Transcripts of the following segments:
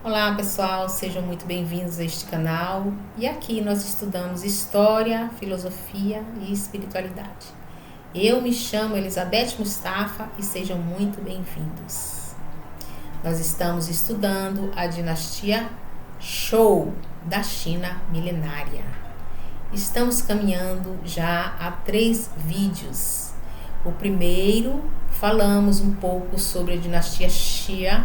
Olá pessoal, sejam muito bem-vindos a este canal e aqui nós estudamos História, Filosofia e Espiritualidade. Eu me chamo Elizabeth Mustafa e sejam muito bem-vindos. Nós estamos estudando a dinastia Zhou da China milenária. Estamos caminhando já a 3 vídeos. O primeiro, falamos um pouco sobre a dinastia Xia,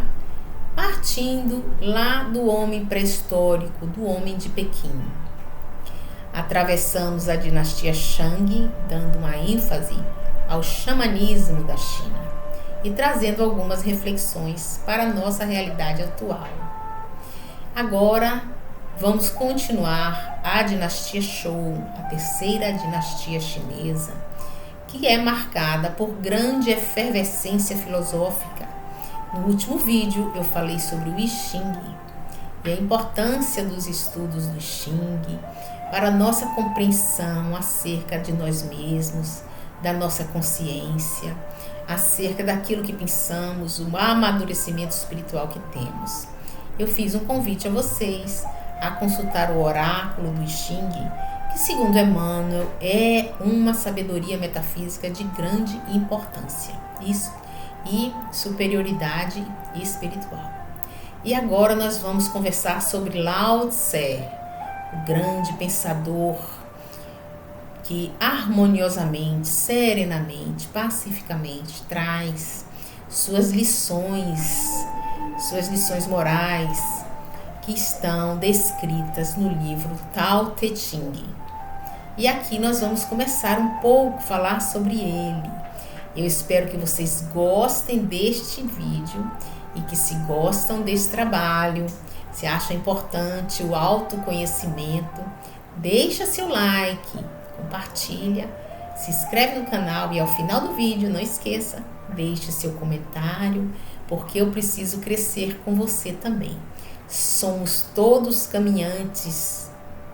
partindo lá do homem pré-histórico, do homem de Pequim. Atravessamos a dinastia Shang, dando uma ênfase ao xamanismo da China e trazendo algumas reflexões para a nossa realidade atual. Agora vamos continuar a dinastia Zhou, a terceira dinastia chinesa, que é marcada por grande efervescência filosófica. No último vídeo eu falei sobre o I Ching e a importância dos estudos do I Ching para a nossa compreensão acerca de nós mesmos, da nossa consciência, acerca daquilo que pensamos, o amadurecimento espiritual que temos. Eu fiz um convite a vocês a consultar o oráculo do I Ching, que segundo Emmanuel é uma sabedoria metafísica de grande importância. Isso e superioridade espiritual. E agora nós vamos conversar sobre Lao Tse, o grande pensador que harmoniosamente, serenamente, pacificamente traz suas lições morais que estão descritas no livro Tao Te Ching. E aqui nós vamos começar um pouco a falar sobre ele. Eu espero que vocês gostem deste vídeo e que, se gostam desse trabalho, se acham importante o autoconhecimento, deixa seu like, compartilha, se inscreve no canal e ao final do vídeo, não esqueça, deixe seu comentário, porque eu preciso crescer com você também. Somos todos caminhantes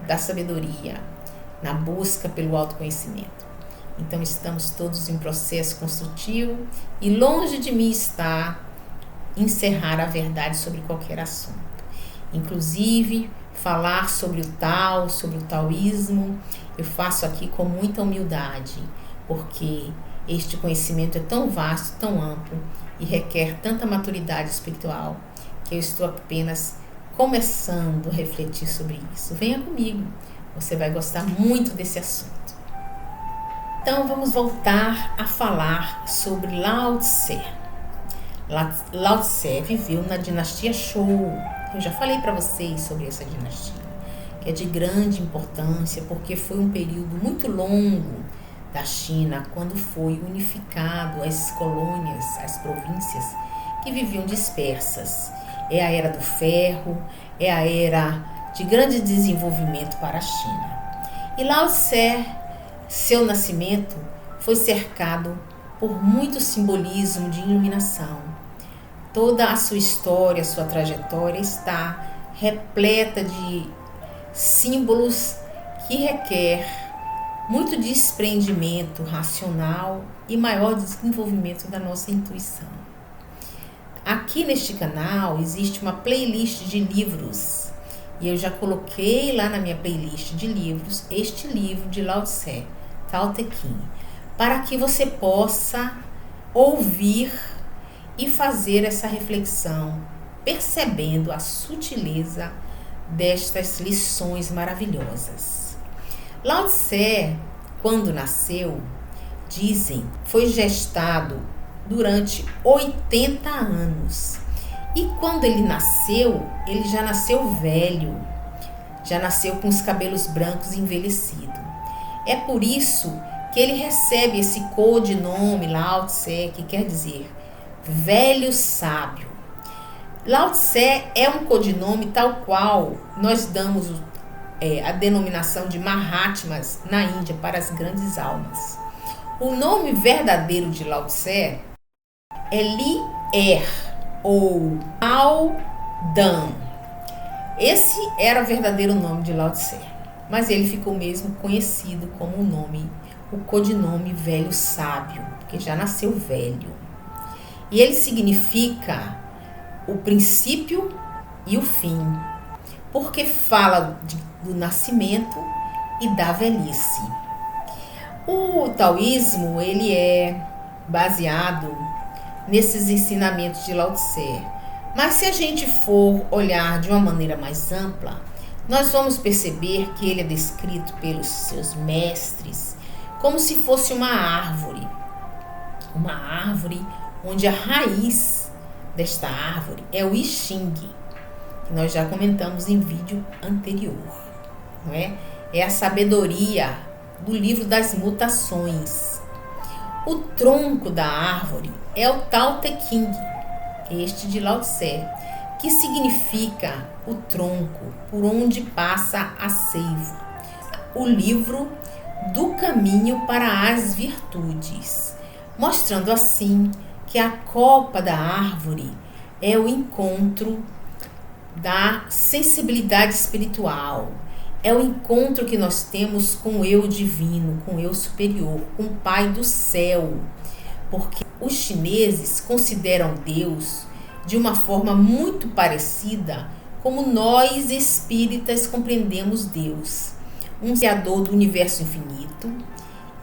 da sabedoria, na busca pelo autoconhecimento. Então estamos todos em processo construtivo e longe de mim está encerrar a verdade sobre qualquer assunto. Inclusive, falar sobre o Tao, sobre o taoísmo, eu faço aqui com muita humildade, porque este conhecimento é tão vasto, tão amplo e requer tanta maturidade espiritual, que eu estou apenas começando a refletir sobre isso. Venha comigo, você vai gostar muito desse assunto. Então vamos voltar a falar sobre Lao Tse. Lao Tse viveu na dinastia Zhou. Eu já falei para vocês sobre essa dinastia, que é de grande importância porque foi um período muito longo da China, quando foi unificado as colônias, as províncias que viviam dispersas. É a era do ferro, é a era de grande desenvolvimento para a China. E Lao Tse, seu nascimento foi cercado por muito simbolismo de iluminação. Toda a sua história, a sua trajetória está repleta de símbolos que requer muito desprendimento racional e maior desenvolvimento da nossa intuição. Aqui neste canal existe uma playlist de livros e eu já coloquei lá na minha playlist de livros este livro de Lao Tse, Tao Te Ching, para que você possa ouvir e fazer essa reflexão, percebendo a sutileza destas lições maravilhosas. Lao Tse, quando nasceu, dizem, foi gestado durante 80 anos. E quando ele já nasceu velho, já nasceu com os cabelos brancos envelhecido. É por isso que ele recebe esse codinome Lao Tse, que quer dizer velho sábio. Lao Tse é um codinome tal qual nós damos a denominação de Mahatmas na Índia para as grandes almas. O nome verdadeiro de Lao Tse é Li Er ou Ao Dan. Esse era o verdadeiro nome de Lao Tse, mas ele ficou mesmo conhecido como o codinome velho sábio, porque já nasceu velho. E ele significa o princípio e o fim, porque fala do nascimento e da velhice. O taoísmo, ele é baseado nesses ensinamentos de Lao Tse. Mas se a gente for olhar de uma maneira mais ampla, nós vamos perceber que ele é descrito pelos seus mestres como se fosse uma árvore onde a raiz desta árvore é o I Ching, que nós já comentamos em vídeo anterior, não é? É a sabedoria do livro das mutações. O tronco da árvore é o Tao Te Ching, este de Lao Tse, que significa o tronco por onde passa a seiva, o livro do caminho para as virtudes, mostrando assim que a copa da árvore é o encontro da sensibilidade espiritual, é o encontro que nós temos com o eu divino, com o eu superior, com o Pai do céu, porque os chineses consideram Deus de uma forma muito parecida como nós espíritas compreendemos Deus, um criador do universo infinito,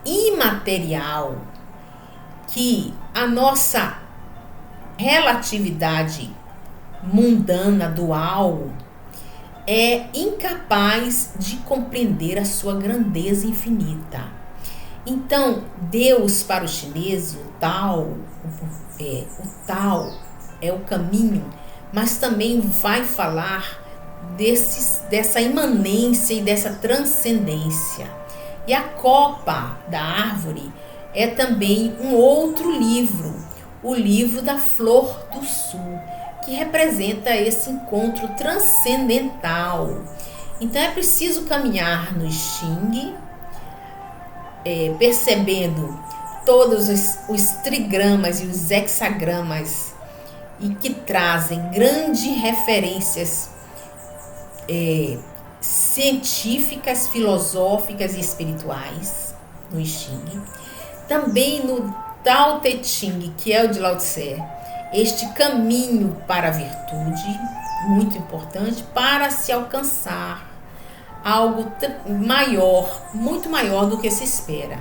imaterial, que a nossa relatividade mundana, dual, é incapaz de compreender a sua grandeza infinita. Então, Deus para o chinês, o Tao é o caminho, mas também vai falar dessa imanência e dessa transcendência. E a copa da árvore é também um outro livro, o livro da Flor do Sul, que representa esse encontro transcendental. Então é preciso caminhar no Xing, percebendo todos os trigramas e os hexagramas, e que trazem grandes referências científicas, filosóficas e espirituais no Xing. Também no Tao Te Ching, que é o de Lao Tse, este caminho para a virtude, muito importante, para se alcançar algo maior, muito maior do que se espera.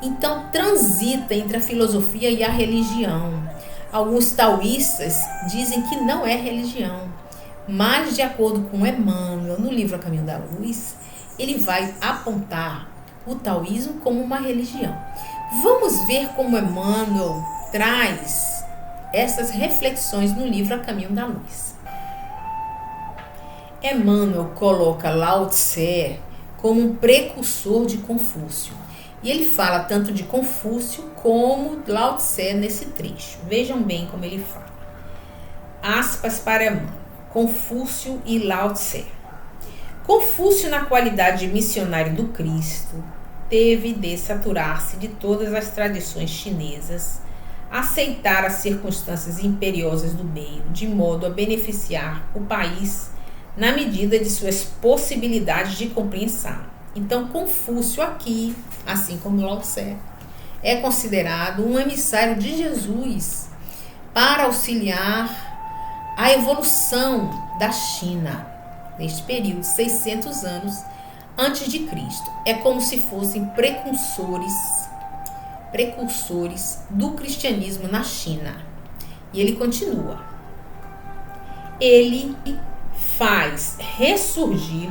Então, transita entre a filosofia e a religião. Alguns taoístas dizem que não é religião, mas de acordo com Emmanuel, no livro A Caminho da Luz, ele vai apontar o taoísmo como uma religião. Vamos ver como Emmanuel traz essas reflexões no livro A Caminho da Luz. Emmanuel coloca Lao Tse como um precursor de Confúcio. E ele fala tanto de Confúcio como Lao Tse nesse trecho. Vejam bem como ele fala. Aspas para Emmanuel. Confúcio e Lao Tse. Confúcio, na qualidade de missionário do Cristo, teve de saturar-se de todas as tradições chinesas, aceitar as circunstâncias imperiosas do meio, de modo a beneficiar o país na medida de suas possibilidades de compreensão. Então, Confúcio aqui, assim como Lao Tse, é considerado um emissário de Jesus para auxiliar a evolução da China neste período, 600 anos antes de Cristo. É como se fossem precursores do cristianismo na China. E ele continua. Ele faz ressurgir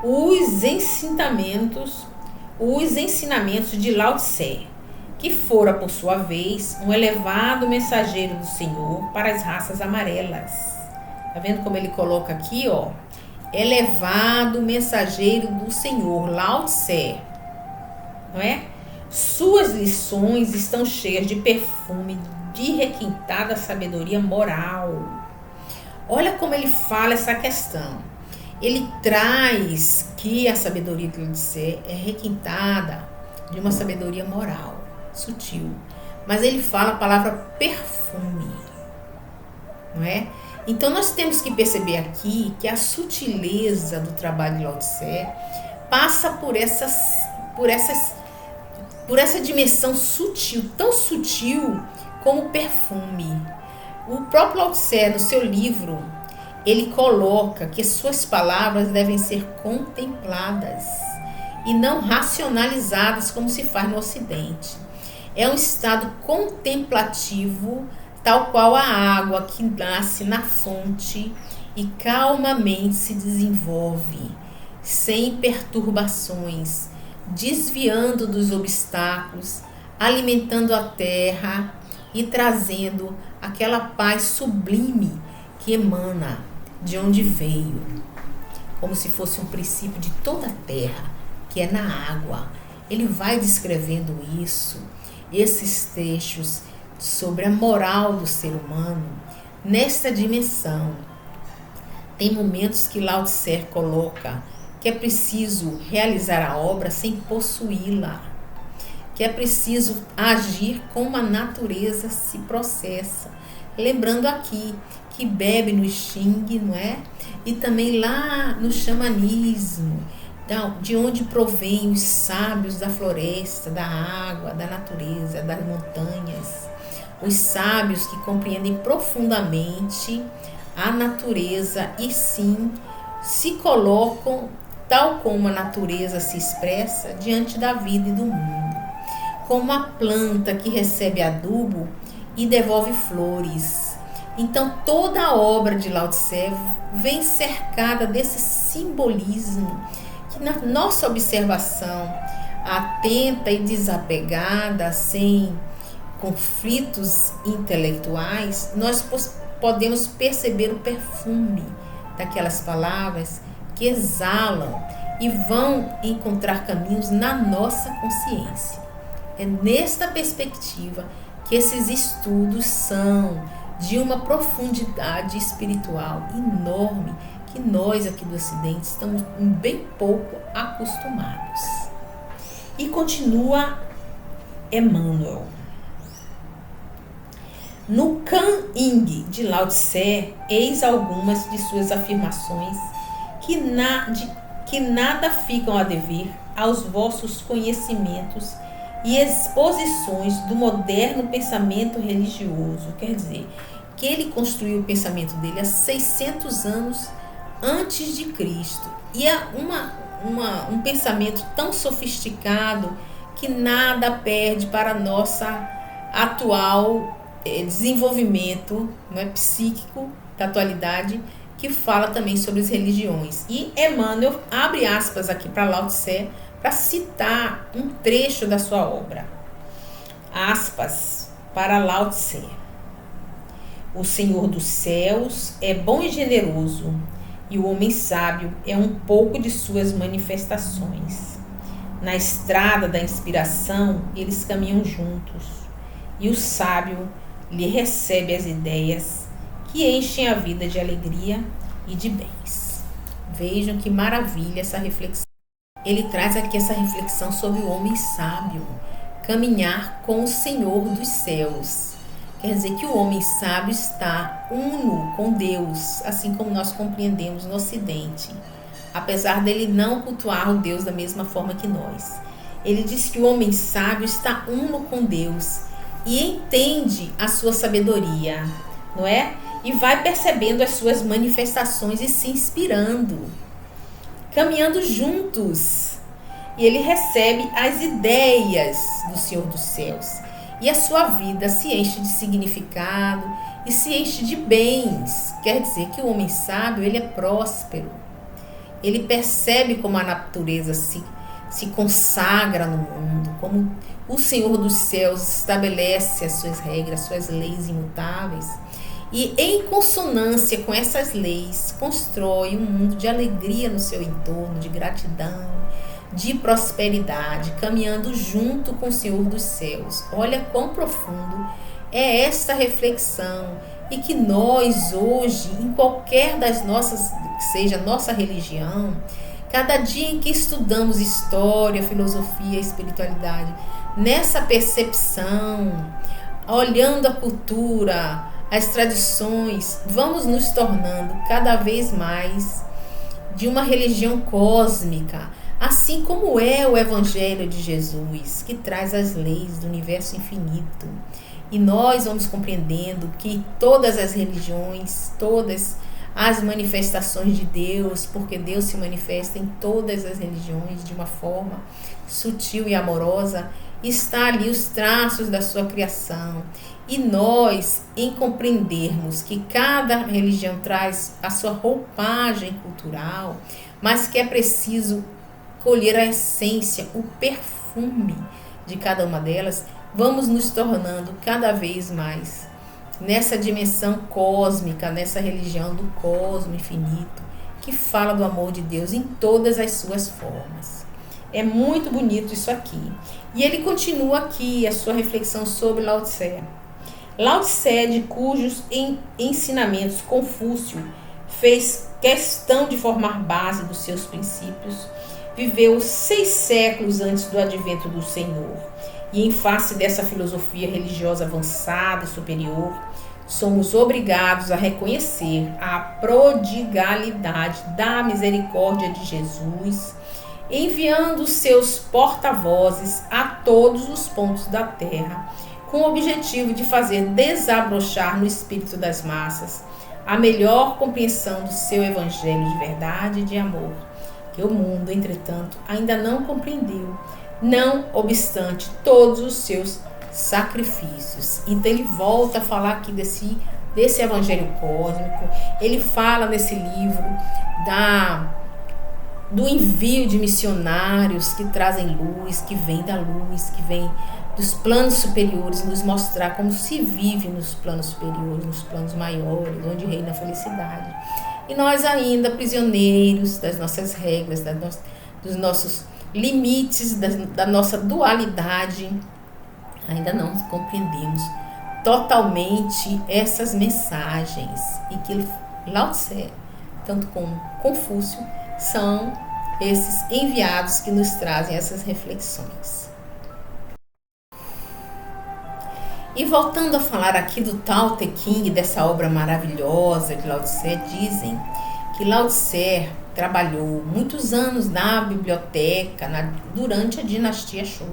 os ensinamentos de Lao Tse, que fora, por sua vez, um elevado mensageiro do Senhor para as raças amarelas. Tá vendo como ele coloca aqui, ó? Elevado mensageiro do Senhor, Lao Tse, não é? Suas lições estão cheias de perfume, de requintada sabedoria moral. Olha como ele fala essa questão. Ele traz que a sabedoria de Lao Tse é requintada de uma sabedoria moral, sutil. Mas ele fala a palavra perfume, não é? Então nós temos que perceber aqui que a sutileza do trabalho de Lao Tse passa por essa dimensão sutil, tão sutil como o perfume. O próprio Lao Tse, no seu livro, ele coloca que suas palavras devem ser contempladas e não racionalizadas como se faz no Ocidente. É um estado contemplativo, tal qual a água que nasce na fonte e calmamente se desenvolve, sem perturbações, desviando dos obstáculos, alimentando a terra e trazendo aquela paz sublime que emana de onde veio, como se fosse um princípio de toda a terra, que é na água. Ele vai descrevendo isso, esses trechos sobre a moral do ser humano nesta dimensão. Tem momentos que Lao Tse coloca que é preciso realizar a obra sem possuí-la, que é preciso agir como a natureza se processa. Lembrando aqui que bebe no Xing, não é? E também lá no xamanismo, de onde provém os sábios da floresta, da água, da natureza, das montanhas. Os sábios que compreendem profundamente a natureza e sim se colocam tal como a natureza se expressa diante da vida e do mundo, como a planta que recebe adubo e devolve flores. Então toda a obra de Lao Tse vem cercada desse simbolismo que na nossa observação atenta e desapegada, sem conflitos intelectuais, nós podemos perceber o perfume daquelas palavras que exalam e vão encontrar caminhos na nossa consciência. É nesta perspectiva que esses estudos são de uma profundidade espiritual enorme que nós aqui do Ocidente estamos bem pouco acostumados. E continua Emmanuel. No Kan Ying de Lao Tse, eis algumas de suas afirmações que nada ficam a dever aos vossos conhecimentos e exposições do moderno pensamento religioso. Quer dizer, que ele construiu o pensamento dele há 600 anos antes de Cristo. E é um pensamento tão sofisticado que nada perde para nossa atual desenvolvimento, não é, psíquico da atualidade, que fala também sobre as religiões. E Emmanuel abre aspas aqui para Lao Tse para citar um trecho da sua obra. Aspas para Lao Tse. O Senhor dos céus é bom e generoso, e o homem sábio é um pouco de suas manifestações. Na estrada da inspiração, eles caminham juntos, e o sábio lhe recebe as ideias que enchem a vida de alegria e de bens. Vejam que maravilha essa reflexão. Ele traz aqui essa reflexão sobre o homem sábio, caminhar com o Senhor dos céus. Quer dizer que o homem sábio está uno com Deus, assim como nós compreendemos no Ocidente, apesar dele não cultuar o Deus da mesma forma que nós. Ele diz que o homem sábio está uno com Deus e entende a sua sabedoria, não é? E vai percebendo as suas manifestações e se inspirando, caminhando juntos. E ele recebe as ideias do Senhor dos céus. E a sua vida se enche de significado e se enche de bens. Quer dizer que o homem sábio, ele é próspero. Ele percebe como a natureza se consagra no mundo, como o Senhor dos céus estabelece as suas regras, suas leis imutáveis. E em consonância com essas leis, constrói um mundo de alegria no seu entorno, de gratidão, de prosperidade, caminhando junto com o Senhor dos céus. Olha quão profundo é esta reflexão, e que nós hoje, em qualquer das nossas, que seja nossa religião, cada dia em que estudamos história, filosofia, espiritualidade, nessa percepção, olhando a cultura, as tradições, vamos nos tornando cada vez mais de uma religião cósmica, assim como é o Evangelho de Jesus, que traz as leis do universo infinito. E nós vamos compreendendo que todas as religiões, todas as manifestações de Deus, porque Deus se manifesta em todas as religiões de uma forma sutil e amorosa. Está ali os traços da sua criação. E nós, em compreendermos que cada religião traz a sua roupagem cultural, mas que é preciso colher a essência, o perfume de cada uma delas, vamos nos tornando cada vez mais nessa dimensão cósmica, nessa religião do cosmo infinito, que fala do amor de Deus em todas as suas formas. É muito bonito isso aqui. E ele continua aqui a sua reflexão sobre Lao Tse. Lao Tse, de cujos ensinamentos Confúcio fez questão de formar base dos seus princípios, viveu 6 séculos antes do advento do Senhor. E em face dessa filosofia religiosa avançada e superior, somos obrigados a reconhecer a prodigalidade da misericórdia de Jesus, enviando seus porta-vozes a todos os pontos da terra, com o objetivo de fazer desabrochar no espírito das massas a melhor compreensão do seu evangelho de verdade e de amor, que o mundo, entretanto, ainda não compreendeu, não obstante todos os seus sacrifícios. Então ele volta a falar aqui desse evangelho cósmico. Ele fala nesse livro do envio de missionários que trazem luz, que vem da luz, que vem dos planos superiores, nos mostrar como se vive nos planos superiores, nos planos maiores, onde reina a felicidade. E nós ainda prisioneiros das nossas regras, dos nossos limites, da nossa dualidade, ainda não compreendemos totalmente essas mensagens, e que Lao Tse, tanto como Confúcio, são esses enviados que nos trazem essas reflexões. E voltando a falar aqui do Tao Te Ching, dessa obra maravilhosa de Lao Tse, dizem que Lao Tse trabalhou muitos anos na biblioteca durante a dinastia Shou.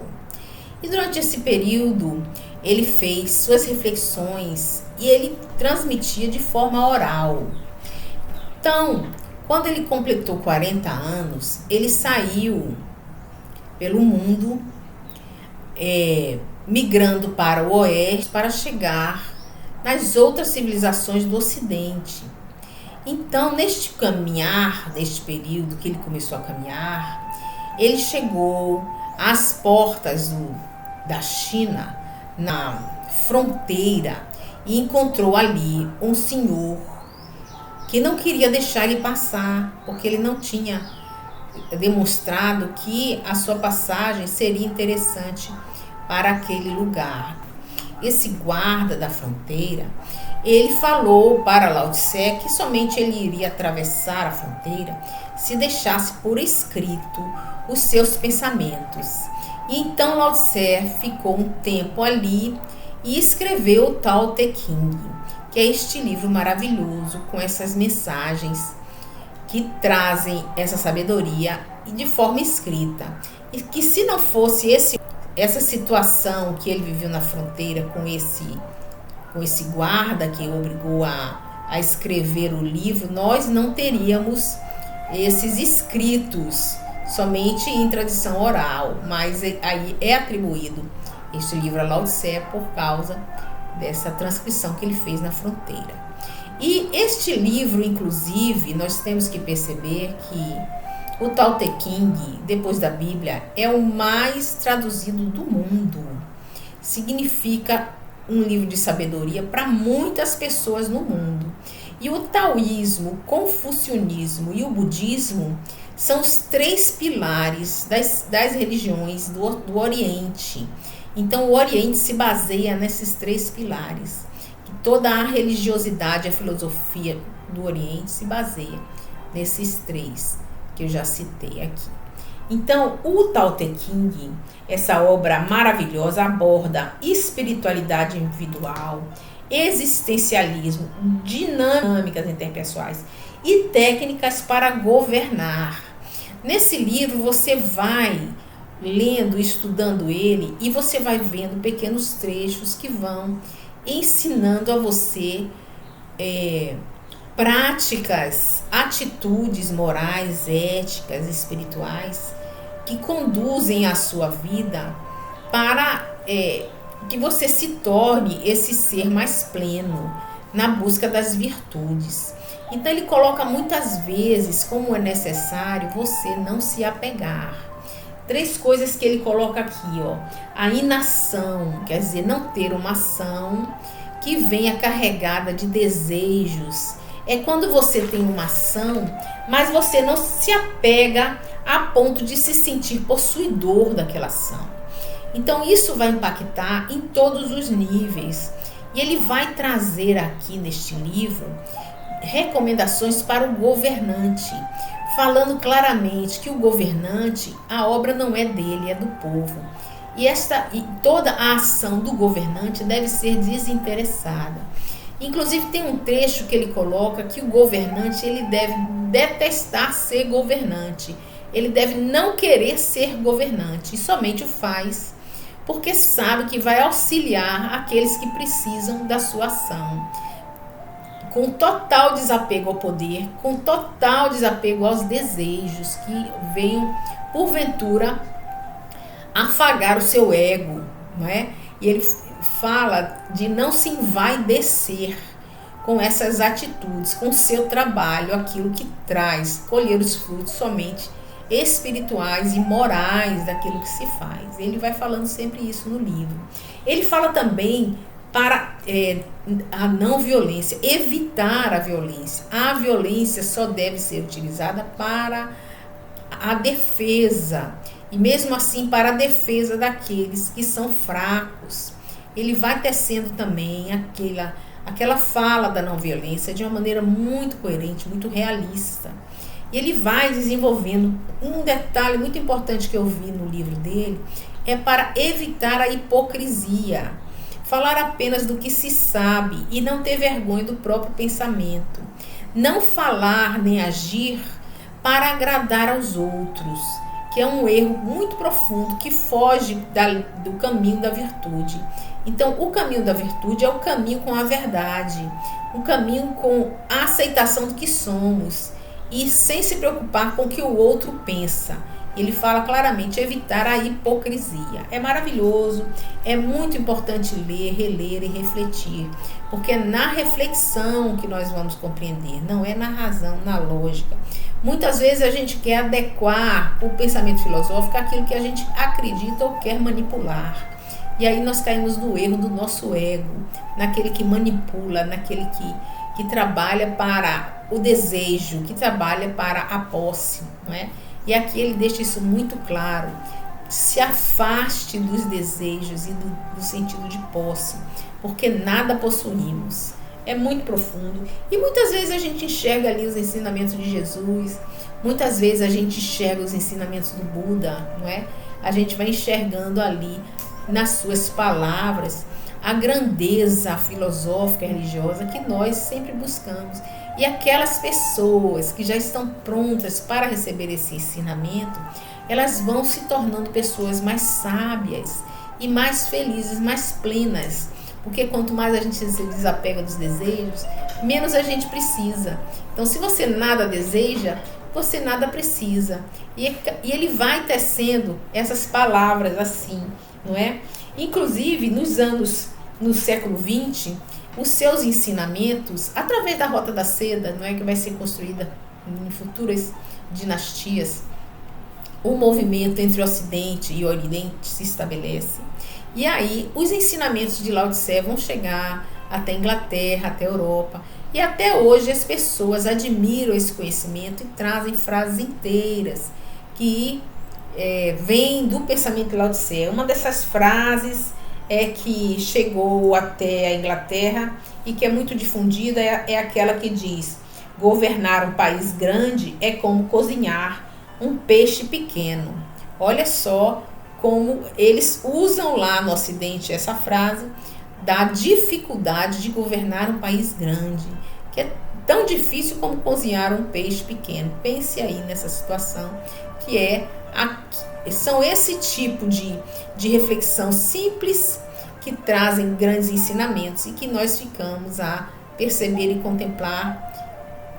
E durante esse período ele fez suas reflexões e ele transmitia de forma oral. Então, quando ele completou 40 anos, ele saiu pelo mundo, migrando para o oeste para chegar nas outras civilizações do ocidente. Então, neste caminhar, neste período que ele começou a caminhar, ele chegou às portas da China, na fronteira, e encontrou ali um senhor que não queria deixar ele passar, porque ele não tinha demonstrado que a sua passagem seria interessante para aquele lugar. Esse guarda da fronteira, ele falou para Lao Tse que somente ele iria atravessar a fronteira se deixasse por escrito os seus pensamentos. E então Lao Tse ficou um tempo ali e escreveu o Tao Te Ching, que é este livro maravilhoso com essas mensagens que trazem essa sabedoria de forma escrita. E que se não fosse essa situação que ele viveu na fronteira com esse guarda que o obrigou a escrever o livro, nós não teríamos esses escritos, somente em tradição oral, mas aí é atribuído este livro a Lao Tse por causa dessa transcrição que ele fez na fronteira. E este livro, inclusive, nós temos que perceber que o Tao Te Ching, depois da Bíblia, é o mais traduzido do mundo. Significa um livro de sabedoria para muitas pessoas no mundo. E o taoísmo, o confucionismo e o budismo são os 3 pilares das religiões do Oriente. Então, o Oriente se baseia nesses 3 pilares. Que toda a religiosidade, a filosofia do Oriente se baseia nesses 3 que eu já citei aqui. Então, o Tao Te Ching, essa obra maravilhosa, aborda espiritualidade individual, existencialismo, dinâmicas interpessoais e técnicas para governar. Nesse livro você vai lendo, estudando ele, e você vai vendo pequenos trechos que vão ensinando a você práticas, atitudes morais, éticas, espirituais que conduzem a sua vida para que você se torne esse ser mais pleno na busca das virtudes. Então ele coloca muitas vezes como é necessário você não se apegar. 3 coisas que ele coloca aqui, ó. A inação, quer dizer, não ter uma ação que venha carregada de desejos. É quando você tem uma ação, mas você não se apega a ponto de se sentir possuidor daquela ação. Então isso vai impactar em todos os níveis. E ele vai trazer aqui neste livro recomendações para o governante, falando claramente que o governante, a obra não é dele, é do povo. E toda a ação do governante deve ser desinteressada. Inclusive tem um trecho que ele coloca que o governante ele deve detestar ser governante. Ele deve não querer ser governante e somente o faz porque sabe que vai auxiliar aqueles que precisam da sua ação. Com total desapego ao poder, com total desapego aos desejos que venham, porventura, afagar o seu ego, não é? E ele fala de não se envaidecer com essas atitudes, com o seu trabalho, aquilo que traz, colher os frutos somente espirituais e morais daquilo que se faz. Ele vai falando sempre isso no livro. Ele fala também para a não violência, evitar a violência. A violência só deve ser utilizada para a defesa, e mesmo assim para a defesa daqueles que são fracos. Ele vai tecendo também aquela fala da não violência de uma maneira muito coerente, muito realista. E ele vai desenvolvendo um detalhe muito importante que eu vi no livro dele, é para evitar a hipocrisia. Falar apenas do que se sabe e não ter vergonha do próprio pensamento. Não falar nem agir para agradar aos outros, que é um erro muito profundo que foge do caminho da virtude. Então, o caminho da virtude é o caminho com a verdade, o caminho com a aceitação do que somos e sem se preocupar com o que o outro pensa. Ele fala claramente evitar a hipocrisia. É maravilhoso, é muito importante ler, reler e refletir, porque é na reflexão que nós vamos compreender, não é na razão, na lógica. Muitas vezes a gente quer adequar o pensamento filosófico àquilo que a gente acredita ou quer manipular. E aí nós caímos no erro do nosso ego, naquele que manipula, naquele que trabalha para o desejo, que trabalha para a posse, não é? E aqui ele deixa isso muito claro. Se afaste dos desejos e do sentido de posse, porque nada possuímos. É muito profundo. E muitas vezes a gente enxerga ali os ensinamentos de Jesus, muitas vezes a gente enxerga os ensinamentos do Buda, não é? A gente vai enxergando ali, nas suas palavras, a grandeza filosófica e religiosa que nós sempre buscamos. E aquelas pessoas que já estão prontas para receber esse ensinamento, elas vão se tornando pessoas mais sábias e mais felizes, mais plenas. Porque quanto mais a gente se desapega dos desejos, menos a gente precisa. Então, se você nada deseja, você nada precisa. E ele vai tecendo essas palavras assim, não é? Inclusive, no século XX, os seus ensinamentos, através da Rota da Seda, não é, que vai ser construída em futuras dinastias, o movimento entre o Ocidente e o Oriente se estabelece. E aí, os ensinamentos de Lao Tse vão chegar até a Inglaterra, até a Europa. E até hoje as pessoas admiram esse conhecimento e trazem frases inteiras que vêm do pensamento de Lao Tse. Uma dessas frases que chegou até a Inglaterra e que é muito difundida é aquela que diz: governar um país grande é como cozinhar um peixe pequeno. Olha só como eles usam lá no Ocidente essa frase da dificuldade de governar um país grande, que é tão difícil como cozinhar um peixe pequeno. Pense aí nessa situação, que são esse tipo de reflexão simples que trazem grandes ensinamentos e que nós ficamos a perceber e contemplar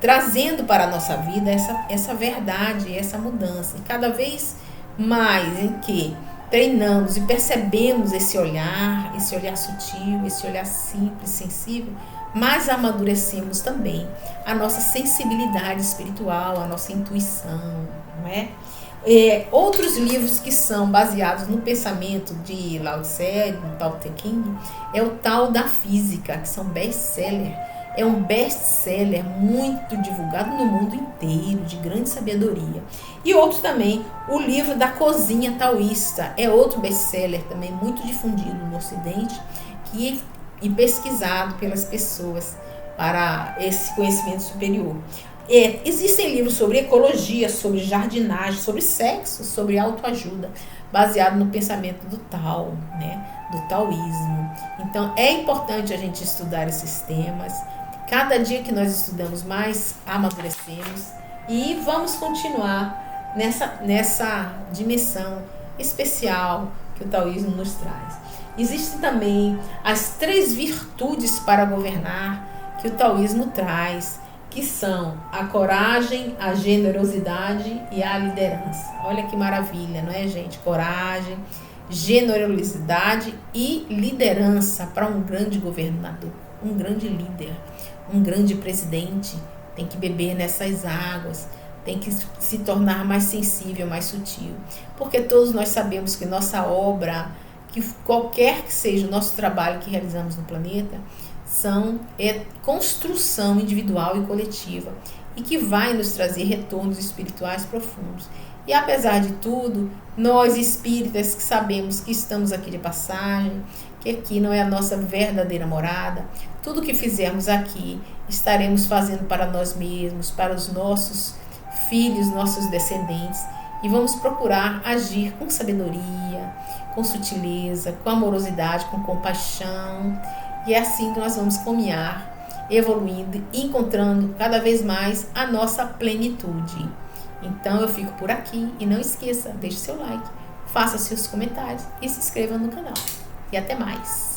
trazendo para a nossa vida essa verdade, essa mudança. E cada vez mais em que treinamos e percebemos esse olhar sutil, esse olhar simples, sensível, mais amadurecemos também a nossa sensibilidade espiritual, a nossa intuição, não é? Outros livros que são baseados no pensamento de Lao Tse, do Tao Te Ching, é o Tao da Física, que são best-seller. É um best-seller muito divulgado no mundo inteiro, de grande sabedoria. E outro também, o livro da Cozinha Taoísta, é outro best-seller também muito difundido no Ocidente e pesquisado pelas pessoas para esse conhecimento superior. Existem livros sobre ecologia, sobre jardinagem, sobre sexo, sobre autoajuda, baseado no pensamento do Tao, né, do taoísmo. Então é importante a gente estudar esses temas. Cada dia que nós estudamos mais, amadurecemos e vamos continuar nessa dimensão especial que o taoísmo nos traz. Existem também as 3 virtudes para governar que o taoísmo traz, que são a coragem, a generosidade e a liderança. Olha que maravilha, não é, gente? Coragem, generosidade e liderança para um grande governador, um grande líder, um grande presidente. Tem que beber nessas águas, tem que se tornar mais sensível, mais sutil. Porque todos nós sabemos que nossa obra, que qualquer que seja o nosso trabalho que realizamos no planeta, é construção individual e coletiva e que vai nos trazer retornos espirituais profundos. E apesar de tudo, nós espíritas que sabemos que estamos aqui de passagem, que aqui não é a nossa verdadeira morada, tudo que fizermos aqui estaremos fazendo para nós mesmos, para os nossos filhos, nossos descendentes, e vamos procurar agir com sabedoria, com sutileza, com amorosidade, com compaixão. E é assim que nós vamos caminhar, evoluindo, encontrando cada vez mais a nossa plenitude. Então eu fico por aqui e não esqueça, deixe seu like, faça seus comentários e se inscreva no canal. E até mais!